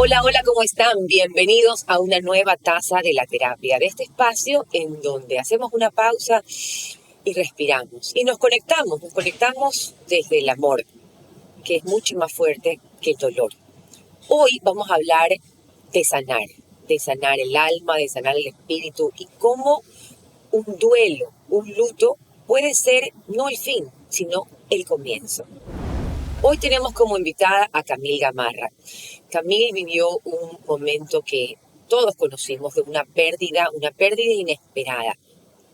Hola, hola, ¿cómo están? Bienvenidos a una nueva taza de la terapia, de este espacio en donde hacemos una pausa y respiramos. Y nos conectamos desde el amor, que es mucho más fuerte que el dolor. Hoy vamos a hablar de sanar el alma, de sanar el espíritu y cómo un duelo, un luto puede ser no el fin, sino el comienzo. Hoy tenemos como invitada a Camille Gamarra. Camille vivió un momento que todos conocimos de una pérdida inesperada.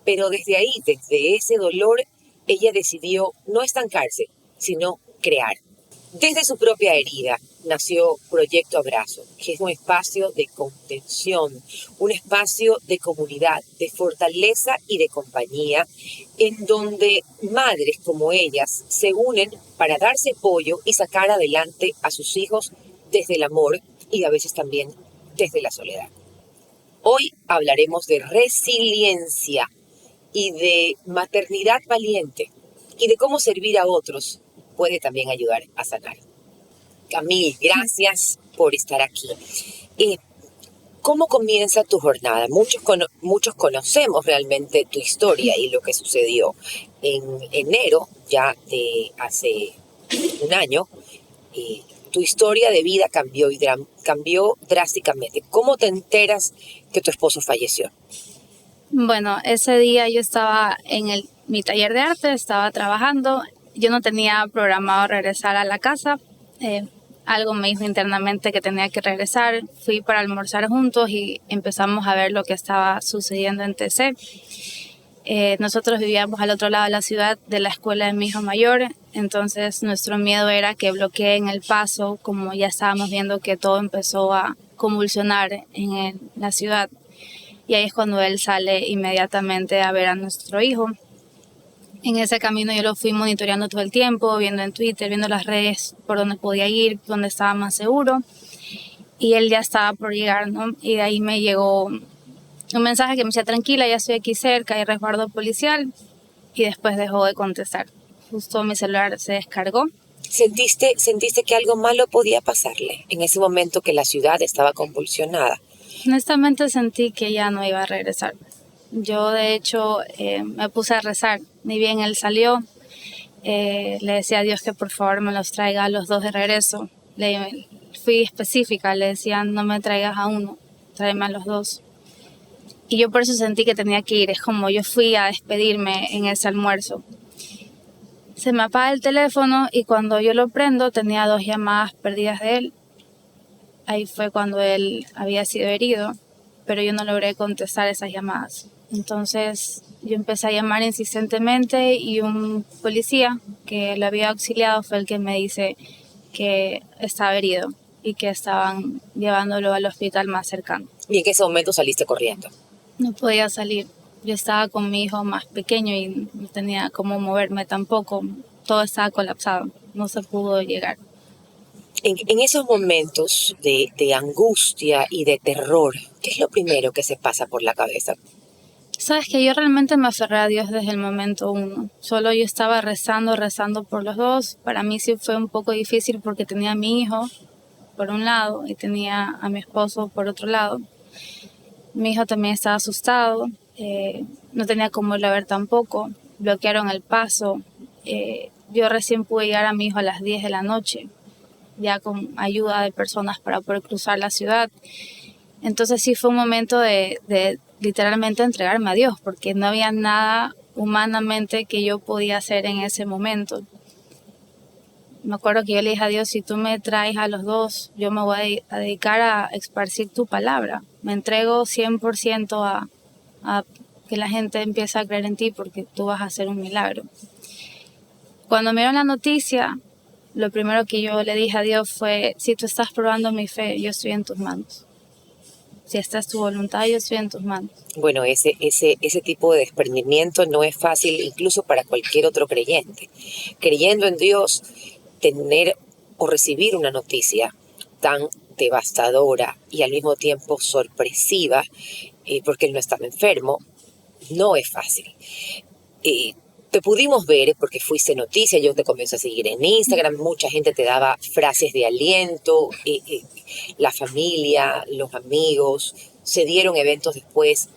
Pero desde ahí, desde ese dolor, ella decidió no estancarse, sino crear. Desde su propia herida nació Proyecto Abrazo, que es un espacio de contención, un espacio de comunidad, de fortaleza y de compañía, en donde madres como ellas se unen para darse apoyo y sacar adelante a sus hijos desde el amor y a veces también desde la soledad. Hoy hablaremos de resiliencia y de maternidad valiente y de cómo servir a otros puede también ayudar a sanar. Camille, gracias por estar aquí. ¿Cómo comienza tu jornada? Muchos conocemos realmente tu historia y lo que sucedió. En enero, ya de hace un año, tu historia de vida cambió drásticamente. ¿Cómo te enteras que tu esposo falleció? Bueno, ese día yo estaba en mi taller de arte, estaba trabajando. Yo no tenía programado regresar a la casa. Algo me dijo internamente que tenía que regresar. Fui para almorzar juntos y empezamos a ver lo que estaba sucediendo en TC. Nosotros vivíamos al otro lado de la ciudad de la escuela de mi hijo mayor, entonces nuestro miedo era que bloqueen el paso, como ya estábamos viendo que todo empezó a convulsionar en la ciudad. Y ahí es cuando él sale inmediatamente a ver a nuestro hijo. En ese camino yo lo fui monitoreando todo el tiempo, viendo en Twitter, viendo las redes por dónde podía ir, dónde estaba más seguro. Y él ya estaba por llegar, ¿no? Y de ahí me llegó un mensaje que me decía, tranquila, ya estoy aquí cerca, hay resguardo policial. Y después dejó de contestar. Justo mi celular se descargó. ¿Sentiste que algo malo podía pasarle en ese momento que la ciudad estaba convulsionada? Honestamente sentí que ya no iba a regresar. Yo de hecho me puse a rezar. Ni bien él salió, le decía a Dios que por favor me los traiga a los dos de regreso. Fui específica, le decía no me traigas a uno, tráeme a los dos. Y yo por eso sentí que tenía que ir. Es como yo fui a despedirme en ese almuerzo. Se me apaga el teléfono y cuando yo lo prendo tenía 2 llamadas perdidas de él. Ahí fue cuando él había sido herido, pero yo no logré contestar esas llamadas. Entonces yo empecé a llamar insistentemente y un policía que lo había auxiliado fue el que me dice que estaba herido y que estaban llevándolo al hospital más cercano. ¿Y en ese momento saliste corriendo? No podía salir. Yo estaba con mi hijo más pequeño y no tenía cómo moverme tampoco. Todo estaba colapsado. No se pudo llegar. En esos momentos de angustia y de terror, ¿qué es lo primero que se pasa por la cabeza? Sabes que yo realmente me aferré a Dios desde el momento 1. Solo yo estaba rezando por los dos. Para mí sí fue un poco difícil porque tenía a mi hijo por un lado y tenía a mi esposo por otro lado. Mi hijo también estaba asustado, no tenía cómo irlo a ver tampoco, bloquearon el paso. Yo recién pude llegar a mi hijo a las 10 de la noche, ya con ayuda de personas para poder cruzar la ciudad. Entonces sí fue un momento de literalmente entregarme a Dios, porque no había nada humanamente que yo podía hacer en ese momento. Me acuerdo que yo le dije a Dios, si tú me traes a los dos, yo me voy a dedicar a esparcir tu palabra. Me entrego 100% a que la gente empiece a creer en ti porque tú vas a hacer un milagro. Cuando me dieron la noticia, lo primero que yo le dije a Dios fue, si tú estás probando mi fe, yo estoy en tus manos. Si esta es tu voluntad, yo estoy en tus manos. Bueno, ese tipo de desprendimiento no es fácil incluso para cualquier otro creyente. Creyendo en Dios, tener o recibir una noticia tan devastadora y al mismo tiempo sorpresiva, porque él no estaba enfermo, no es fácil. te pudimos ver porque fuiste noticia, yo te comencé a seguir en Instagram, mucha gente te daba frases de aliento, la familia, los amigos, se dieron eventos después,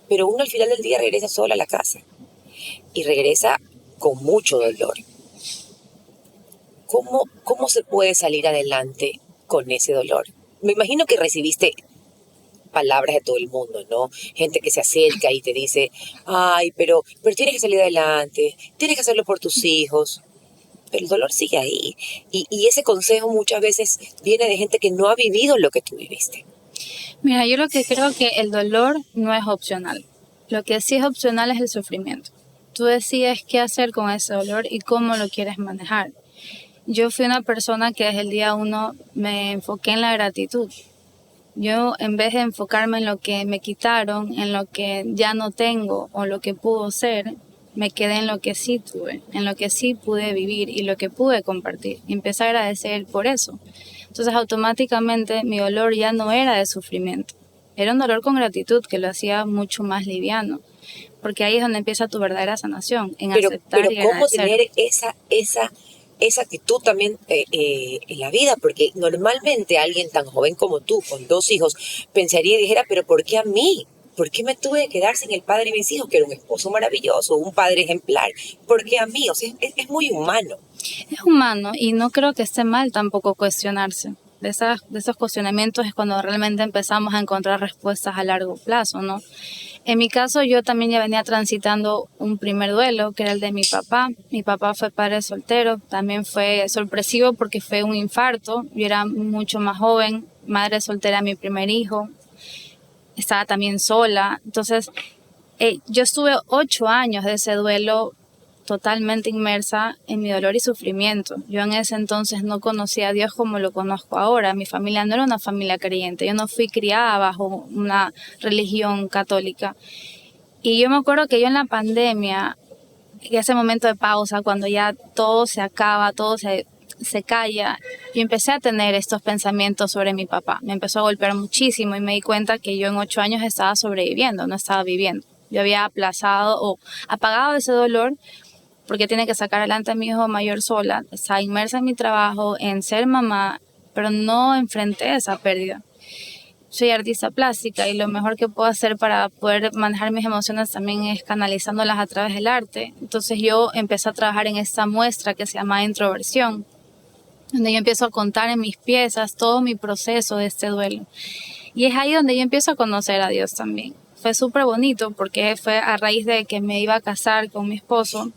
pero uno al final del día regresa sola a la casa y regresa con mucho dolor. ¿Cómo se puede salir adelante con ese dolor? Me imagino que recibiste palabras de todo el mundo, ¿no? Gente que se acerca y te dice, ay, pero tienes que salir adelante, tienes que hacerlo por tus hijos. Pero el dolor sigue ahí. Y ese consejo muchas veces viene de gente que no ha vivido lo que tú viviste. Mira, yo lo que creo que el dolor no es opcional. Lo que sí es opcional es el sufrimiento. Tú decides qué hacer con ese dolor y cómo lo quieres manejar. Yo fui una persona que desde el día 1 me enfoqué en la gratitud. Yo, en vez de enfocarme en lo que me quitaron, en lo que ya no tengo o lo que pudo ser, me quedé en lo que sí tuve, en lo que sí pude vivir y lo que pude compartir. Y empecé a agradecer por eso. Entonces, automáticamente, mi dolor ya no era de sufrimiento. Era un dolor con gratitud que lo hacía mucho más liviano. Porque ahí es donde empieza tu verdadera sanación, en aceptar y ¿cómo agradecer. tener esa actitud también en la vida? Porque normalmente alguien tan joven como tú, con 2 hijos, pensaría y dijera, pero ¿por qué a mí? ¿Por qué me tuve que quedar sin el padre de mis hijos, que era un esposo maravilloso, un padre ejemplar? ¿Por qué a mí? O sea, es muy humano. Es humano y no creo que esté mal tampoco cuestionarse. De esos cuestionamientos es cuando realmente empezamos a encontrar respuestas a largo plazo, ¿no? En mi caso, yo también ya venía transitando un primer duelo, que era el de mi papá. Mi papá fue padre soltero, también fue sorpresivo porque fue un infarto. Yo era mucho más joven, madre soltera, mi primer hijo. Estaba también sola. Entonces, yo estuve 8 años de ese duelo totalmente inmersa en mi dolor y sufrimiento. Yo en ese entonces no conocía a Dios como lo conozco ahora. Mi familia no era una familia creyente. Yo no fui criada bajo una religión católica. Y yo me acuerdo que yo en la pandemia, en ese momento de pausa, cuando ya todo se acaba, todo se calla, yo empecé a tener estos pensamientos sobre mi papá. Me empezó a golpear muchísimo y me di cuenta que yo en 8 años estaba sobreviviendo, no estaba viviendo. Yo había aplazado o apagado ese dolor porque tiene que sacar adelante a mi hijo mayor sola, estaba inmersa en mi trabajo, en ser mamá, pero no enfrenté esa pérdida. Soy artista plástica y lo mejor que puedo hacer para poder manejar mis emociones también es canalizándolas a través del arte. Entonces yo empecé a trabajar en esta muestra que se llama Introversión, donde yo empiezo a contar en mis piezas todo mi proceso de este duelo. Y es ahí donde yo empiezo a conocer a Dios también. Fue súper bonito porque fue a raíz de que me iba a casar con mi esposo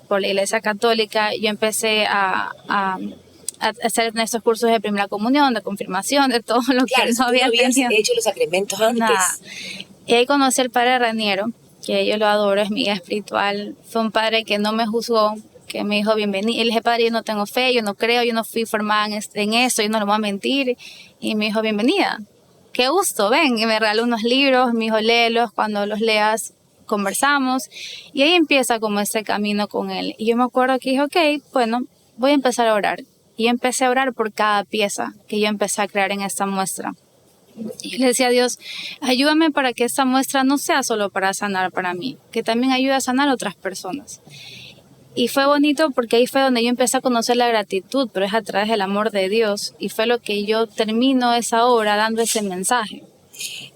por la Iglesia Católica. Yo empecé a hacer estos cursos de primera comunión, de confirmación, de todo lo que no había tenido. Hecho los sacramentos antes. Nada. Y ahí conocí al padre Raniero, que yo lo adoro, es mi guía espiritual. Fue un padre que no me juzgó, que me dijo bienvenido. Y le dije, padre, yo no tengo fe, yo no creo, yo no fui formada en esto, yo no le voy a mentir. Y me dijo, bienvenida. Qué gusto, ven. Y me regaló unos libros, me dijo, léelos, cuando los leas conversamos. Y ahí empieza como ese camino con él. Y yo me acuerdo que dije, ok, bueno, voy a empezar a orar. Y empecé a orar por cada pieza que yo empecé a crear en esta muestra. Y le decía a Dios, ayúdame para que esta muestra no sea solo para sanar para mí, que también ayude a sanar a otras personas. Y fue bonito porque ahí fue donde yo empecé a conocer la gratitud, pero es a través del amor de Dios. Y fue lo que yo termino esa obra dando ese mensaje.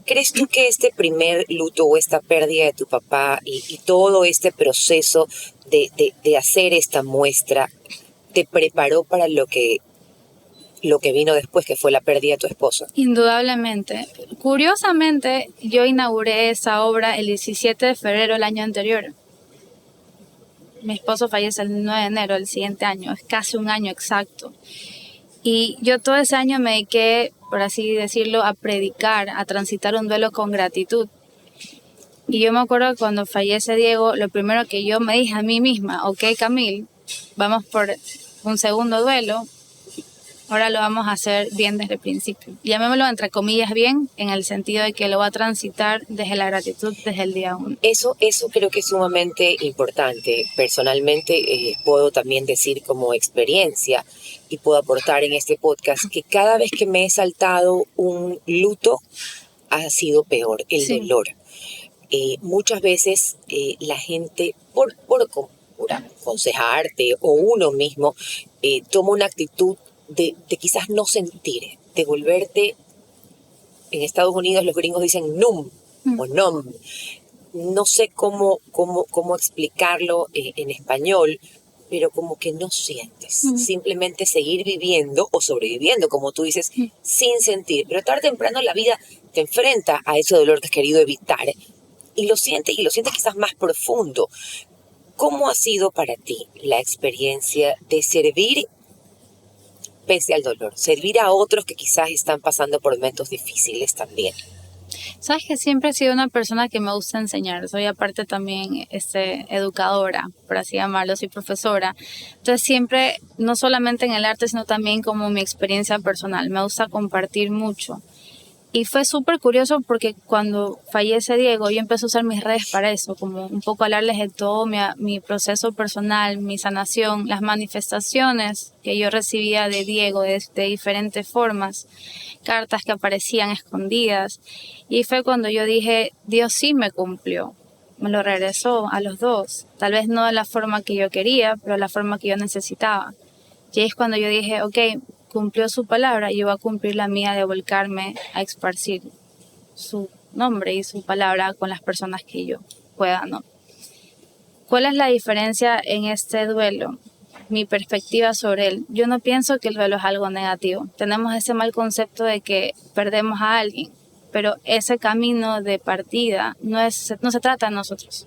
¿Crees tú que este primer luto o esta pérdida de tu papá y todo este proceso de hacer esta muestra te preparó para lo que vino después, que fue la pérdida de tu esposo? Indudablemente. Curiosamente, yo inauguré esa obra el 17 de febrero del año anterior. Mi esposo fallece el 9 de enero del siguiente año, es casi un año exacto. Y yo todo ese año me dediqué, por así decirlo, a predicar, a transitar un duelo con gratitud. Y yo me acuerdo que cuando fallece Diego, lo primero que yo me dije a mí misma, ok, Camille, vamos por un segundo duelo, ahora lo vamos a hacer bien desde el principio. Llamémoslo entre comillas bien, en el sentido de que lo va a transitar desde la gratitud, desde el día 1. Eso creo que es sumamente importante. Personalmente puedo también decir como experiencia y puedo aportar en este podcast que cada vez que me he saltado un luto ha sido peor, el dolor. Muchas veces la gente, por aconsejarte o uno mismo toma una actitud de quizás no sentir, de volverte, en Estados Unidos los gringos dicen numb o numb, no sé cómo explicarlo en español, pero como que no sientes, simplemente seguir viviendo o sobreviviendo, como tú dices, sin sentir. Pero tarde o temprano la vida te enfrenta a ese dolor que has querido evitar y lo sientes quizás más profundo. ¿Cómo ha sido para ti la experiencia de servir pese al dolor? Servir a otros que quizás están pasando por momentos difíciles también. Sabes que siempre he sido una persona que me gusta enseñar. Soy aparte también educadora, por así llamarlo, soy profesora. Entonces siempre, no solamente en el arte, sino también como mi experiencia personal. Me gusta compartir mucho. Y fue súper curioso porque cuando fallece Diego, yo empecé a usar mis redes para eso, como un poco hablarles de todo mi proceso personal, mi sanación, las manifestaciones que yo recibía de Diego de diferentes formas, cartas que aparecían escondidas. Y fue cuando yo dije, Dios sí me cumplió, me lo regresó a los dos. Tal vez no de la forma que yo quería, pero de la forma que yo necesitaba. Y es cuando yo dije, ok, cumplió su palabra, yo voy a cumplir la mía de volcarme a esparcir su nombre y su palabra con las personas que yo pueda, ¿no? ¿Cuál es la diferencia en este duelo? Mi perspectiva sobre él. Yo no pienso que el duelo es algo negativo. Tenemos ese mal concepto de que perdemos a alguien, pero ese camino de partida no se trata de nosotros.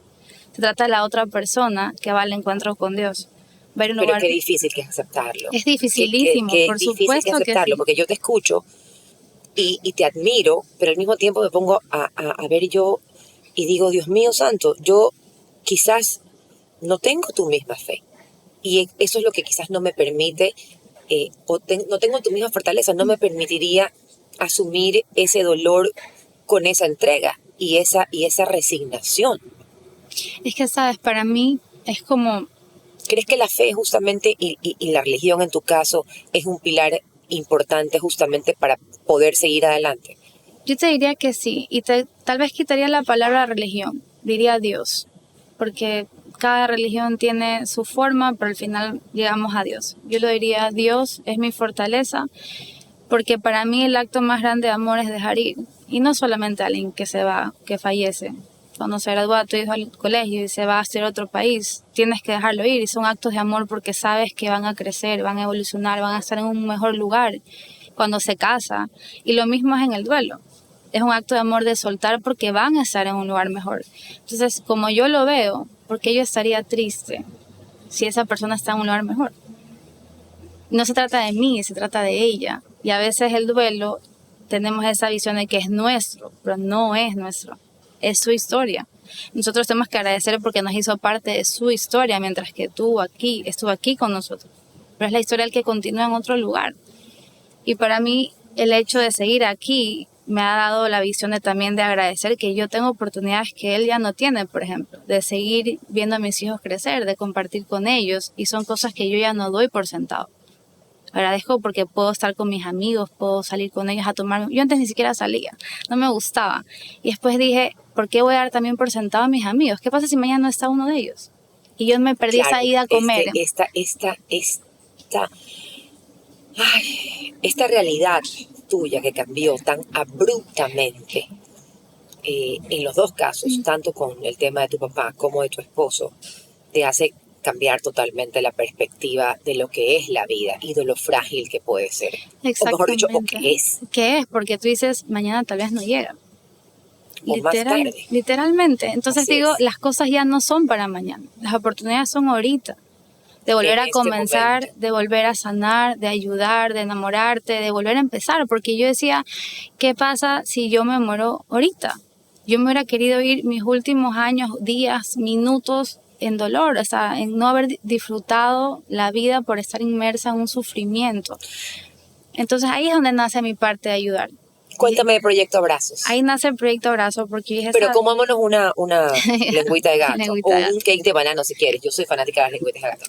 Se trata de la otra persona que va al encuentro con Dios. Pero qué difícil que es aceptarlo. Es dificilísimo, por supuesto que aceptarlo, sí. porque yo te escucho y te admiro, pero al mismo tiempo me pongo a ver yo y digo, Dios mío santo, yo quizás no tengo tu misma fe. Y eso es lo que quizás no me permite, no tengo tu misma fortaleza, no me permitiría asumir ese dolor con esa entrega y esa resignación. Es que, sabes, para mí es como... ¿Crees que la fe justamente y la religión en tu caso es un pilar importante justamente para poder seguir adelante? Yo te diría que sí, y tal vez quitaría la palabra religión, diría Dios, porque cada religión tiene su forma, pero al final llegamos a Dios. Yo lo diría, Dios es mi fortaleza, porque para mí el acto más grande de amor es dejar ir, y no solamente a alguien que se va, que fallece. Cuando se gradúa tu hijo al colegio y se va a hacer otro país, tienes que dejarlo ir, y son actos de amor porque sabes que van a crecer, van a evolucionar, van a estar en un mejor lugar cuando se casa, y lo mismo es en el duelo. Es un acto de amor de soltar porque van a estar en un lugar mejor. Entonces, como yo lo veo, ¿por qué yo estaría triste si esa persona está en un lugar mejor? No se trata de mí, se trata de ella. Y a veces el duelo, tenemos esa visión de que es nuestro, pero no es nuestro. Es su historia. Nosotros tenemos que agradecer porque nos hizo parte de su historia, mientras que estuvo aquí con nosotros. Pero es la historia del que continúa en otro lugar. Y para mí, el hecho de seguir aquí me ha dado la visión de también de agradecer que yo tengo oportunidades que él ya no tiene, por ejemplo, de seguir viendo a mis hijos crecer, de compartir con ellos, y son cosas que yo ya no doy por sentado. Agradezco porque puedo estar con mis amigos, puedo salir con ellos a tomar. Yo antes ni siquiera salía, no me gustaba. Y después dije, ¿por qué voy a dar también por sentado a mis amigos? ¿Qué pasa si mañana no está uno de ellos? Y yo me perdí esa ida a comer. Esta realidad tuya que cambió tan abruptamente en los dos casos, tanto con el tema de tu papá como de tu esposo, te hace cambiar totalmente la perspectiva de lo que es la vida y de lo frágil que puede ser. O mejor dicho, o que es. ¿Qué es? Porque tú dices, mañana tal vez no llega. O más tarde. Literalmente. Entonces Así digo, es. las cosas ya no son para mañana. Las oportunidades son ahorita. De volver a comenzar, de volver a sanar, de ayudar, de enamorarte, de volver a empezar. Porque yo decía, ¿qué pasa si yo me muero ahorita? Yo me hubiera querido ir mis últimos años, días, minutos en dolor, o sea, en no haber disfrutado la vida por estar inmersa en un sufrimiento. Entonces ahí es donde nace mi parte de ayudar. Cuéntame de Proyecto Abrazos. Ahí nace el Proyecto Abrazo porque dije... Pero comámonos una lengüita de gato lengüita de gato. Un cake de banano si quieres. Yo soy fanática de las lengüitas de gato.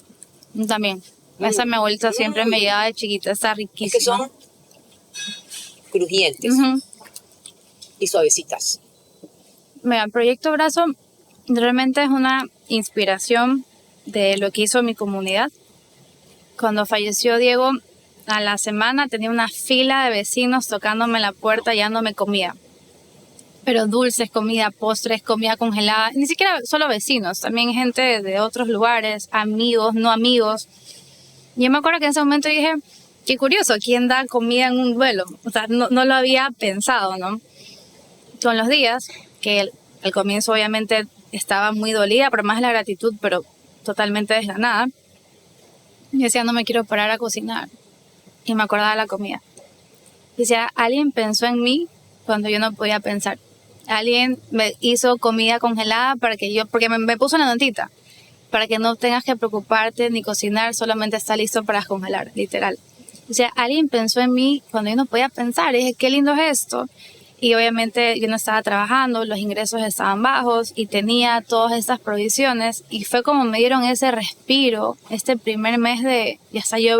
También. Esa mi abuelita siempre me llevaba de chiquita, está riquísima. Es que son crujientes y suavecitas. Mira, Proyecto Abrazo realmente es una inspiración de lo que hizo mi comunidad. Cuando falleció Diego, a la semana tenía una fila de vecinos tocándome la puerta y dándome comida. Pero dulces, comida, postres, comida congelada. Ni siquiera solo vecinos, también gente de otros lugares, amigos, no amigos. Yo me acuerdo que en ese momento dije, qué curioso, ¿quién da comida en un duelo? O sea, no lo había pensado, ¿no? Con los días, que al comienzo obviamente estaba muy dolida, por más la gratitud, pero totalmente desganada. Yo decía, no me quiero parar a cocinar. Y me acordaba de la comida. Decía, alguien pensó en mí cuando yo no podía pensar. Alguien me hizo comida congelada para que yo, porque me puso una notita, para que no tengas que preocuparte ni cocinar, solamente está listo para congelar, literal. O sea, alguien pensó en mí cuando yo no podía pensar. Y dije, qué lindo es esto. Y obviamente yo no estaba trabajando, los ingresos estaban bajos y tenía todas estas provisiones. Y fue como me dieron ese respiro, este primer mes de hasta yo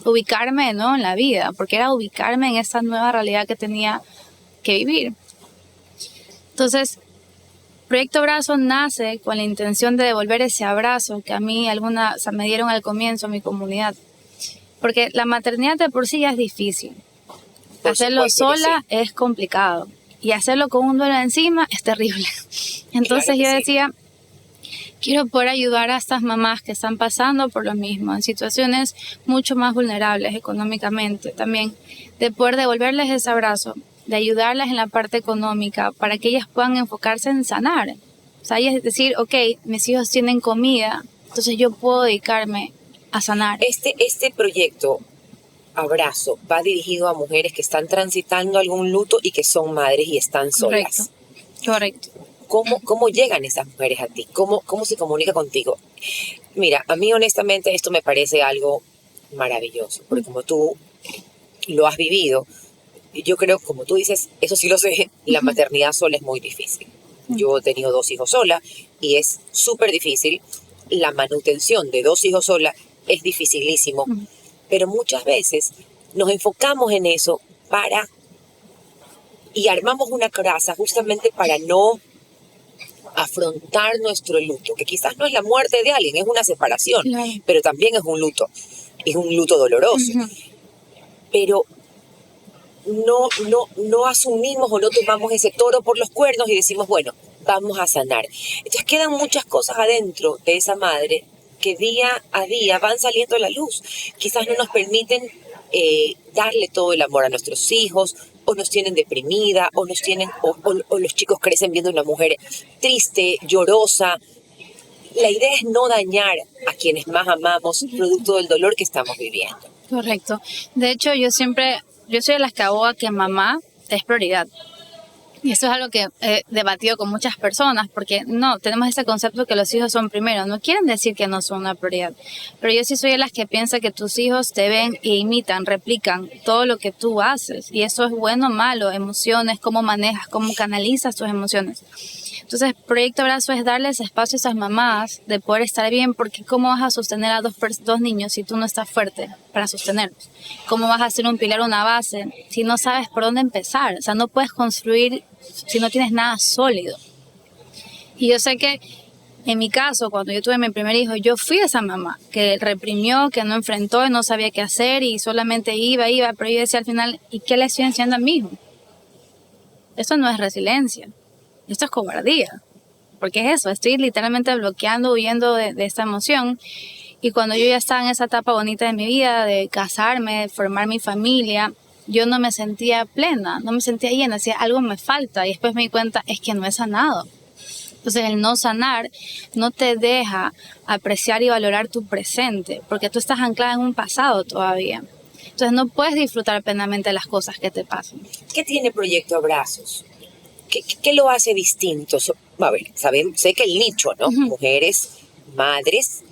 ubicarme, ¿no?, en la vida, porque era ubicarme en esta nueva realidad que tenía que vivir. Entonces, Proyecto Abrazo nace con la intención de devolver ese abrazo que a mí me dieron al comienzo en mi comunidad. Porque la maternidad de por sí ya es difícil. Hacerlo sola es complicado. Y hacerlo con un duelo encima es terrible. Entonces yo decía, quiero poder ayudar a estas mamás que están pasando por lo mismo, en situaciones mucho más vulnerables económicamente también, de poder devolverles ese abrazo, de ayudarlas en la parte económica para que ellas puedan enfocarse en sanar. O sea, es decir, ok, mis hijos tienen comida, entonces yo puedo dedicarme a sanar. Este proyecto Abrazo va dirigido a mujeres que están transitando algún luto y que son madres y están solas. Correcto. ¿Cómo llegan esas mujeres a ti? ¿Cómo se comunica contigo? Mira, a mí honestamente esto me parece algo maravilloso, porque como tú lo has vivido, yo creo, como tú dices, eso sí lo sé, la maternidad sola es muy difícil. Yo he tenido 2 hijos sola y es súper difícil. La manutención de 2 hijos sola es dificilísimo, pero muchas veces nos enfocamos en eso y armamos una coraza justamente para no afrontar nuestro luto, que quizás no es la muerte de alguien, es una separación, claro, pero también es un luto doloroso. Pero no asumimos o no tomamos ese toro por los cuernos y decimos, bueno, vamos a sanar. Entonces quedan muchas cosas adentro de esa madre que día a día van saliendo a la luz. Quizás no nos permiten darle todo el amor a nuestros hijos, o nos tienen deprimida, o los chicos crecen viendo una mujer triste, llorosa. La idea es no dañar a quienes más amamos, producto del dolor que estamos viviendo. Correcto. De hecho, yo soy de las que aboga que mamá es prioridad. Y eso es algo que he debatido con muchas personas, porque no, tenemos ese concepto que los hijos son primero. No quieren decir que no son una prioridad. Pero yo sí soy de las que piensa que tus hijos te ven e imitan, replican todo lo que tú haces. Y eso es bueno o malo, emociones, cómo manejas, cómo canalizas tus emociones. Entonces, Proyecto Abrazo es darles espacio a esas mamás de poder estar bien, porque ¿cómo vas a sostener a dos niños si tú no estás fuerte para sostenerlos? ¿Cómo vas a hacer un pilar, una base, si no sabes por dónde empezar? O sea, no puedes construir si no tienes nada sólido. Y yo sé que en mi caso, cuando yo tuve mi primer hijo, yo fui esa mamá que reprimió, que no enfrentó y no sabía qué hacer y solamente iba, pero yo decía al final, ¿y qué le estoy enseñando a mi hijo? Esto no es resiliencia. Esto es cobardía, porque es eso, estoy literalmente bloqueando, huyendo de esta emoción. Y cuando yo ya estaba en esa etapa bonita de mi vida, de casarme, de formar mi familia, yo no me sentía plena, no me sentía llena, decía, algo me falta. Y después me di cuenta, es que no he sanado. Entonces el no sanar no te deja apreciar y valorar tu presente, porque tú estás anclada en un pasado todavía. Entonces no puedes disfrutar plenamente las cosas que te pasan. ¿Qué tiene Proyecto Abrazos? ¿Qué lo hace distinto? A ver, sé que el nicho, ¿no? Mujeres, madres,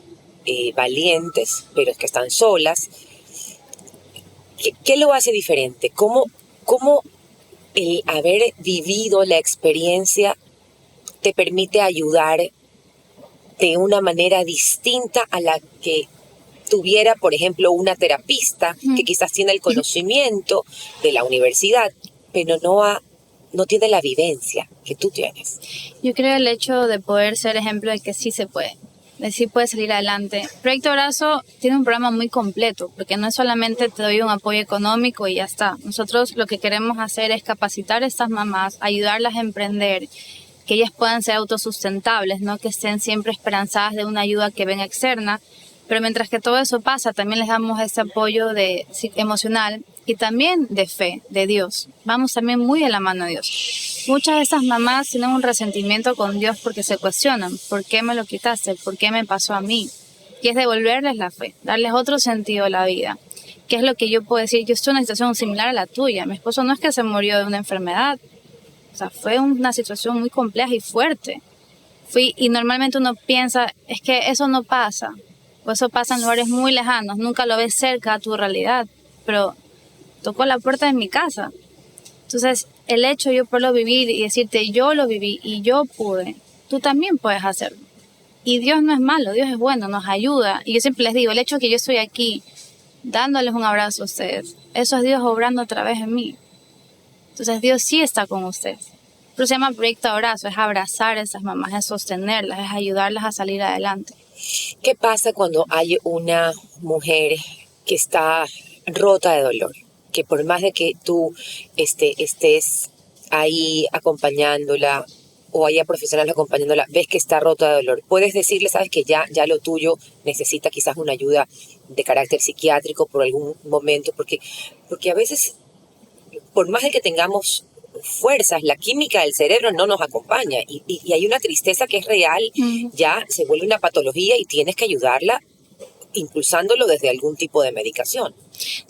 valientes, pero es que están solas. ¿Qué lo hace diferente? ¿Cómo el haber vivido la experiencia te permite ayudar de una manera distinta a la que tuviera, por ejemplo, una terapista que quizás tiene el conocimiento de la universidad, pero no tiene la vivencia que tú tienes? Yo creo el hecho de poder ser ejemplo de que sí se puede. sí puedes salir adelante. Proyecto Abrazo tiene un programa muy completo, porque no es solamente te doy un apoyo económico y ya está. Nosotros lo que queremos hacer es capacitar a estas mamás, ayudarlas a emprender, que ellas puedan ser autosustentables, no que estén siempre esperanzadas de una ayuda que venga externa. Pero mientras que todo eso pasa, también les damos ese apoyo emocional y también de fe, de Dios. Vamos también muy de la mano de Dios. Muchas de esas mamás tienen un resentimiento con Dios porque se cuestionan, ¿por qué me lo quitaste? ¿Por qué me pasó a mí? Y es devolverles la fe, darles otro sentido a la vida. ¿Qué es lo que yo puedo decir? Yo estoy en una situación similar a la tuya. Mi esposo no es que se murió de una enfermedad, o sea, fue una situación muy compleja y fuerte. Y normalmente uno piensa, es que eso no pasa. O eso pasa en lugares muy lejanos, nunca lo ves cerca a tu realidad, pero tocó la puerta de mi casa. Entonces, el hecho de yo poderlo vivir y decirte, yo lo viví y yo pude, tú también puedes hacerlo. Y Dios no es malo, Dios es bueno, nos ayuda. Y yo siempre les digo, el hecho de que yo estoy aquí dándoles un abrazo a ustedes, eso es Dios obrando a través de mí. Entonces, Dios sí está con ustedes. Pero se llama Proyecto Abrazo, es abrazar a esas mamás, es sostenerlas, es ayudarlas a salir adelante. ¿Qué pasa cuando hay una mujer que está rota de dolor? Que por más de que tú estés ahí acompañándola o haya profesionales acompañándola, ves que está rota de dolor. Puedes decirle, sabes que ya lo tuyo necesita quizás una ayuda de carácter psiquiátrico por algún momento, porque a veces, por más de que tengamos fuerzas, la química del cerebro no nos acompaña y hay una tristeza que es real, ya se vuelve una patología y tienes que ayudarla impulsándolo desde algún tipo de medicación,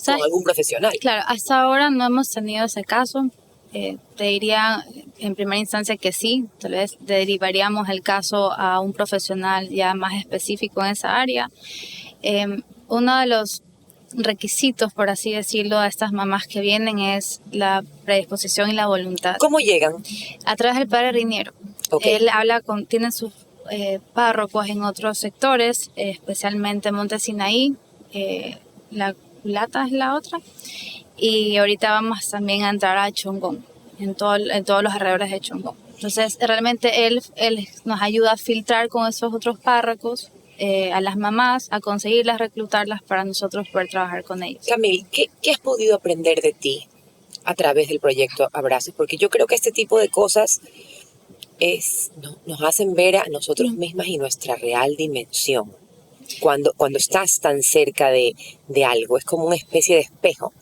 con algún profesional. Claro, hasta ahora no hemos tenido ese caso. Te diría en primera instancia que sí, tal vez derivaríamos el caso a un profesional ya más específico en esa área. Uno de los requisitos, por así decirlo, a estas mamás que vienen es la predisposición y la voluntad. ¿Cómo llegan? A través del padre Riniero. Okay. Él tiene sus párrocos en otros sectores, especialmente Monte Sinaí, La Culata es la otra, y ahorita vamos también a entrar a Chongón, en todos los alrededores de Chongón. Entonces, realmente él nos ayuda a filtrar con esos otros párrocos a las mamás, a conseguirlas, reclutarlas para nosotros poder trabajar con ellos. Camille, ¿qué has podido aprender de ti a través del proyecto Abrazos? Porque yo creo que este tipo de cosas nos hacen ver a nosotros mismas y nuestra real dimensión. Cuando estás tan cerca de algo, es como una especie de espejo.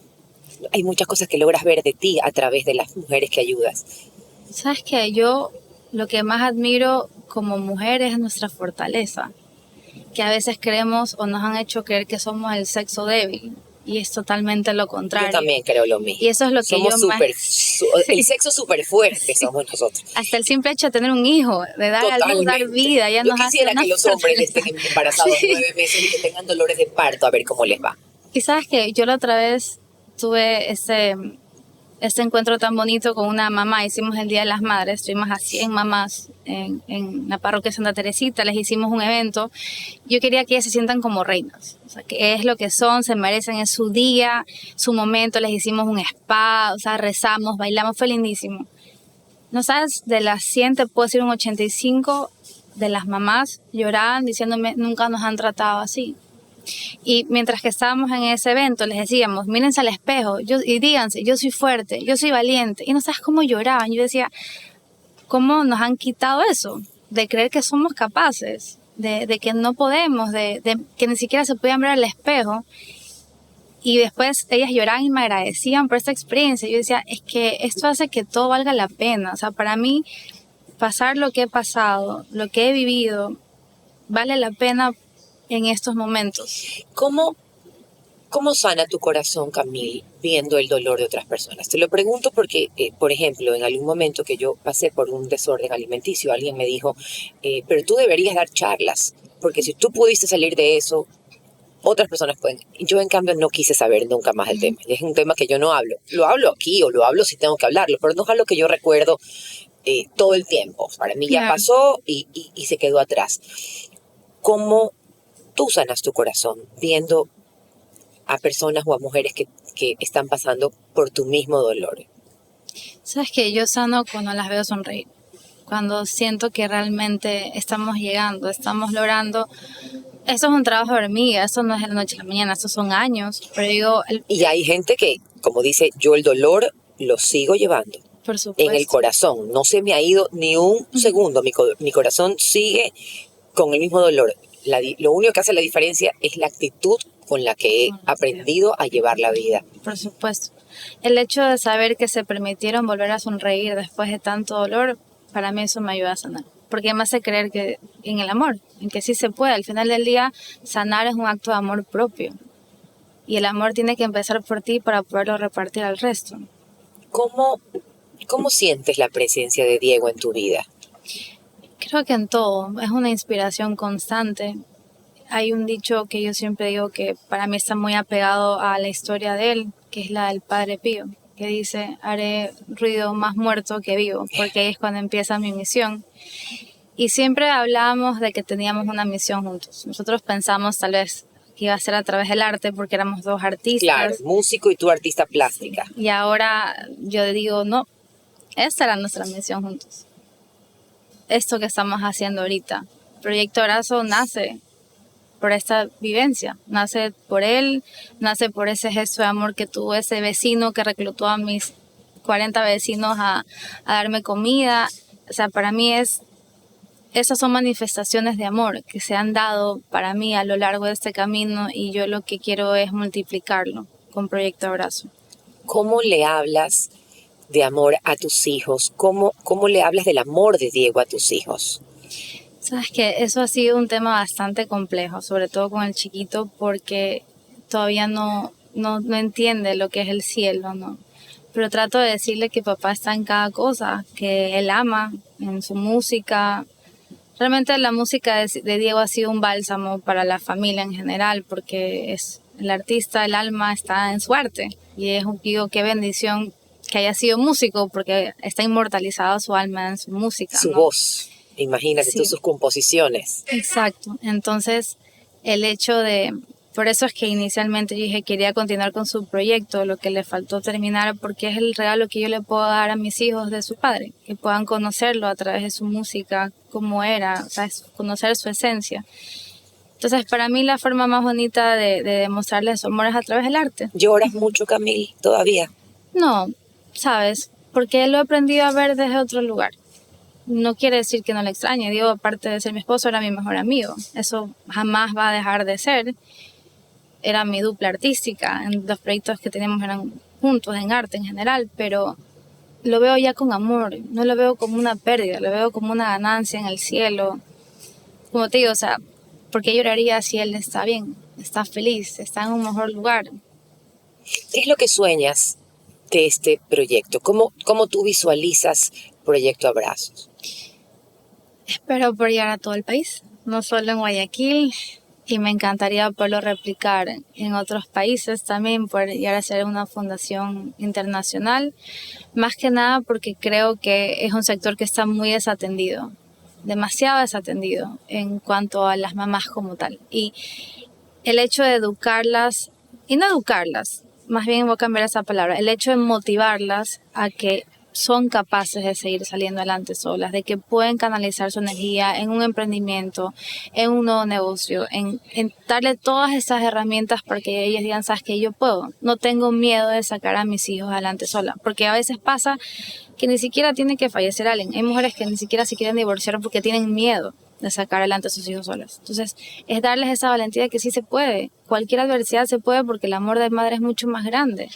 Hay muchas cosas que logras ver de ti a través de las mujeres que ayudas. ¿Sabes qué? Yo lo que más admiro como mujer es nuestra fortaleza, que a veces creemos o nos han hecho creer que somos el sexo débil. Y es totalmente lo contrario. Yo también creo lo mismo. Y eso es lo que somos el sexo súper fuerte somos nosotros. Hasta el simple hecho de tener un hijo, de dar a luz, dar vida, ya yo nos hace quisiera que los hombres estén embarazados 9 meses y que tengan dolores de parto, a ver cómo les va. Y sabes que yo la otra vez tuve ese encuentro tan bonito con una mamá. Hicimos el Día de las Madres, estuvimos a 100 mamás en la parroquia Santa Teresita, les hicimos un evento. Yo quería que ellas se sientan como reinas, o sea, que es lo que son, se merecen, es su día, su momento. Les hicimos un spa, o sea, rezamos, bailamos, fue lindísimo. No sabes, de las 100 te puedo decir un 85 de las mamás lloraban diciéndome, nunca nos han tratado así. Y mientras que estábamos en ese evento les decíamos, mírense al espejo y díganse, yo soy fuerte, yo soy valiente. Y no sabes cómo lloraban. Yo decía, ¿cómo nos han quitado eso? De creer que somos capaces, de que no podemos, de que ni siquiera se podían ver al espejo. Y después ellas lloraban y me agradecían por esta experiencia. Yo decía, es que esto hace que todo valga la pena. O sea, para mí, pasar lo que he pasado, lo que he vivido, vale la pena en estos momentos. ¿Cómo sana tu corazón, Camille, viendo el dolor de otras personas? Te lo pregunto porque, por ejemplo, en algún momento que yo pasé por un desorden alimenticio, alguien me dijo, pero tú deberías dar charlas, porque si tú pudiste salir de eso, otras personas pueden. Yo, en cambio, no quise saber nunca más el tema. Es un tema que yo no hablo. Lo hablo aquí o lo hablo si tengo que hablarlo, pero no es algo que yo recuerdo todo el tiempo. Para mí ya pasó y se quedó atrás. ¿Cómo tú sanas tu corazón viendo a personas o a mujeres que están pasando por tu mismo dolor? Sabes que yo sano cuando las veo sonreír, cuando siento que realmente estamos llegando, estamos logrando. Eso es un trabajo de hormiga, eso no es de la noche a la mañana, eso son años. Pero digo, Y hay gente que, como dice, yo el dolor lo sigo llevando por en supuesto. el corazón. No se me ha ido ni un segundo. Mi corazón sigue con el mismo dolor. Lo único que hace la diferencia es la actitud con la que he aprendido a llevar la vida. Por supuesto. El hecho de saber que se permitieron volver a sonreír después de tanto dolor, para mí eso me ayuda a sanar. Porque me hace creer que en el amor, en que sí se puede. Al final del día, sanar es un acto de amor propio. Y el amor tiene que empezar por ti para poderlo repartir al resto. ¿Cómo sientes la presencia de Diego en tu vida? Creo que en todo. Es una inspiración constante. Hay un dicho que yo siempre digo que para mí está muy apegado a la historia de él, que es la del Padre Pío, que dice, haré ruido más muerto que vivo, porque ahí es cuando empieza mi misión. Y siempre hablábamos de que teníamos una misión juntos. Nosotros pensamos tal vez que iba a ser a través del arte, porque éramos dos artistas. Claro, músico y tú artista plástica. Y ahora yo digo, no, esta era nuestra misión juntos. Esto que estamos haciendo ahorita. Proyecto Abrazo nace por esta vivencia, nace por él, nace por ese gesto de amor que tuvo ese vecino que reclutó a mis 40 vecinos a darme comida. O sea, para mí esas son manifestaciones de amor que se han dado para mí a lo largo de este camino y yo lo que quiero es multiplicarlo con Proyecto Abrazo. ¿Cómo le hablas de amor a tus hijos? ¿Cómo le hablas del amor de Diego a tus hijos? Sabes que eso ha sido un tema bastante complejo, sobre todo con el chiquito, porque todavía no entiende lo que es el cielo, ¿no? Pero trato de decirle que papá está en cada cosa, que él ama en su música. Realmente la música de Diego ha sido un bálsamo para la familia en general, porque es el artista, el alma está en su arte. Y digo, qué bendición que haya sido músico, porque está inmortalizada su alma en su música, Su ¿no? voz. Imagínate tú sus composiciones. Exacto. Entonces, el hecho de... Por eso es que inicialmente yo dije quería continuar con su proyecto, lo que le faltó terminar, porque es el regalo que yo le puedo dar a mis hijos de su padre, que puedan conocerlo a través de su música, cómo era, o sea, conocer su esencia. Entonces, para mí la forma más bonita de demostrarles su amor es a través del arte. ¿Lloras mucho, Camille, todavía? No, ¿sabes? Porque lo he aprendido a ver desde otro lugar. No quiere decir que no le extrañe. Digo, aparte de ser mi esposo, era mi mejor amigo. Eso jamás va a dejar de ser. Era mi dupla artística. Los proyectos que teníamos eran juntos en arte en general, pero lo veo ya con amor. No lo veo como una pérdida, lo veo como una ganancia en el cielo. Como te digo, o sea, ¿por qué lloraría si él está bien, está feliz, está en un mejor lugar? ¿Qué es lo que sueñas de este proyecto? ¿Cómo tú visualizas Proyecto Abrazos? Espero por llegar a todo el país, no solo en Guayaquil, y me encantaría poderlo replicar en otros países también, poder llegar a ser una fundación internacional, más que nada porque creo que es un sector que está muy desatendido, demasiado desatendido en cuanto a las mamás como tal. Y el hecho de educarlas, y no educarlas, más bien voy a cambiar esa palabra, el hecho de motivarlas a que son capaces de seguir saliendo adelante solas, de que pueden canalizar su energía en un emprendimiento, en un nuevo negocio, en darle todas esas herramientas para que ellas digan, sabes que yo puedo, no tengo miedo de sacar a mis hijos adelante sola, porque a veces pasa que ni siquiera tiene que fallecer alguien, hay mujeres que ni siquiera se quieren divorciar porque tienen miedo de sacar adelante a sus hijos solas. Entonces, es darles esa valentía de que sí se puede, cualquier adversidad se puede porque el amor de madre es mucho más grande.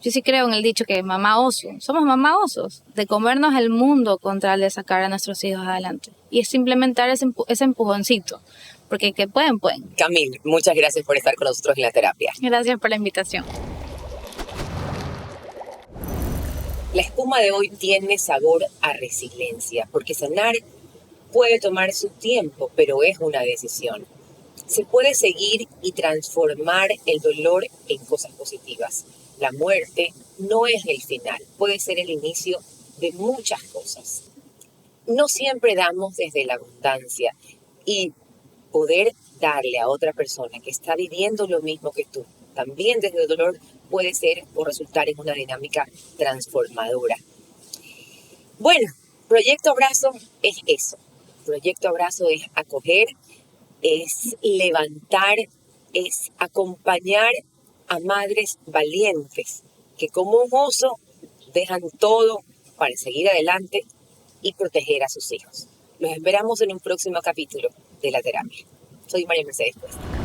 Yo sí creo en el dicho que mamá oso, somos mamá osos, de comernos el mundo con tal de sacar a nuestros hijos adelante. Y es simplemente dar ese empujoncito, porque que pueden. Camille, muchas gracias por estar con nosotros en la terapia. Gracias por la invitación. La espuma de hoy tiene sabor a resiliencia, porque sanar puede tomar su tiempo, pero es una decisión. Se puede seguir y transformar el dolor en cosas positivas. La muerte no es el final, puede ser el inicio de muchas cosas. No siempre damos desde la abundancia y poder darle a otra persona que está viviendo lo mismo que tú, también desde el dolor, puede ser o resultar en una dinámica transformadora. Bueno, Proyecto Abrazo es eso. Proyecto Abrazo es acoger, es levantar, es acompañar a madres valientes que como un oso dejan todo para seguir adelante y proteger a sus hijos. Los esperamos en un próximo capítulo de La Terapia. Soy María Mercedes Cuesta.